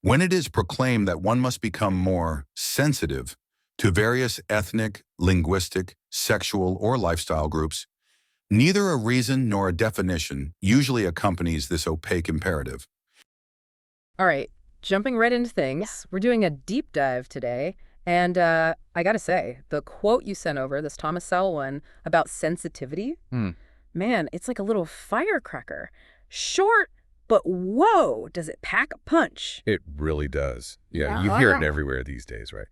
When it is proclaimed that one must become more sensitive to various ethnic, linguistic, sexual, or lifestyle groups, neither a reason nor a definition usually accompanies this opaque imperative. All right, jumping right into things, we're doing a deep dive today. And I gotta say, the quote you sent over, this Thomas Sowell one about sensitivity, Hmm. man, it's like a little firecracker. Short, but whoa, does it pack a punch? It really does. Yeah, you hear it everywhere these days, right?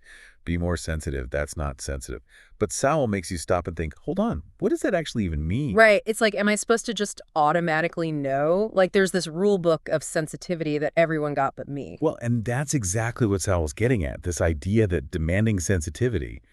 Be more sensitive. That's not sensitive. But Sowell makes you stop and think, hold on, what does that actually even mean? Right, it's like, am I supposed to just automatically know? Like there's this rule book of sensitivity that everyone got but me. Well, and that's exactly what Sowell's getting at, this idea that demanding sensitivity,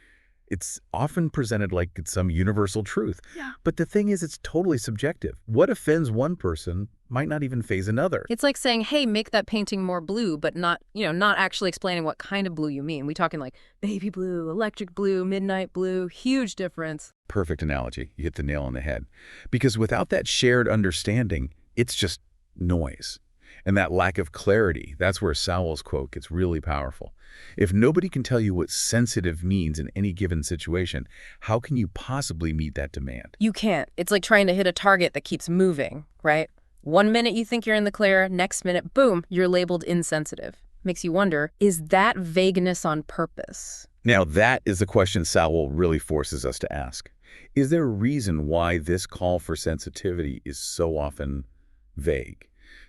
it's often presented like it's some universal truth. Yeah. But the thing is, it's totally subjective. What offends one person might not even faze another. It's like saying, hey, make that painting more blue, but not, not actually explaining what kind of blue you mean. We talking like baby blue, electric blue, midnight blue, huge difference. Perfect analogy. You hit the nail on the head. Because without that shared understanding, it's just noise. And that lack of clarity, that's where Sowell's quote gets really powerful. If nobody can tell you what sensitive means in any given situation, how can you possibly meet that demand? You can't. It's like trying to hit a target that keeps moving, right? 1 minute you think you're in the clear, next minute, boom, you're labeled insensitive. Makes you wonder, is that vagueness on purpose? Now, that is the question Sowell really forces us to ask. Is there a reason why this call for sensitivity is so often vague?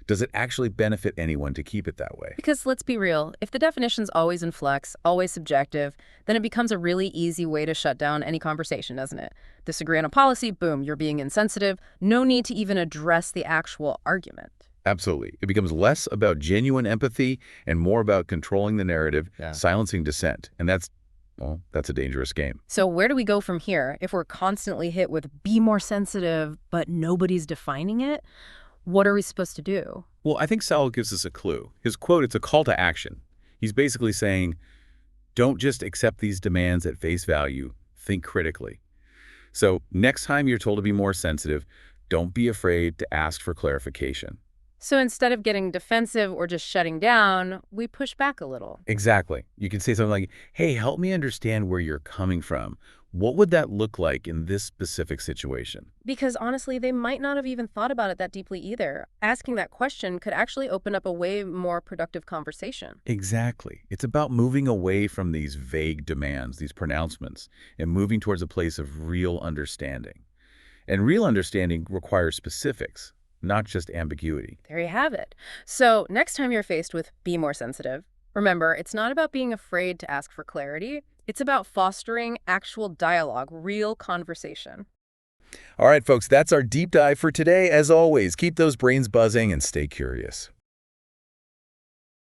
Does it actually benefit anyone to keep it that way? Because let's be real, if the definition's always in flux, always subjective, then it becomes a really easy way to shut down any conversation, doesn't it? Disagree on a policy, boom, you're being insensitive. No need to even address the actual argument. Absolutely. It becomes less about genuine empathy and more about controlling the narrative, silencing dissent. And that's a dangerous game. So where do we go from here if we're constantly hit with be more sensitive, but nobody's defining it? What are we supposed to do? Well, I think Sowell gives us a clue. His quote, it's a call to action. He's basically saying, don't just accept these demands at face value, think critically. So next time you're told to be more sensitive, don't be afraid to ask for clarification. So instead of getting defensive or just shutting down, we push back a little. Exactly. You can say something like, hey, help me understand where you're coming from. What would that look like in this specific situation? Because honestly, they might not have even thought about it that deeply either. Asking that question could actually open up a way more productive conversation. Exactly. It's about moving away from these vague demands, these pronouncements, and moving towards a place of real understanding. And real understanding requires specifics, not just ambiguity. There you have it. So next time you're faced with be more sensitive, remember, it's not about being afraid to ask for clarity. It's about fostering actual dialogue, real conversation. All right, folks, that's our deep dive for today. As always, keep those brains buzzing and stay curious.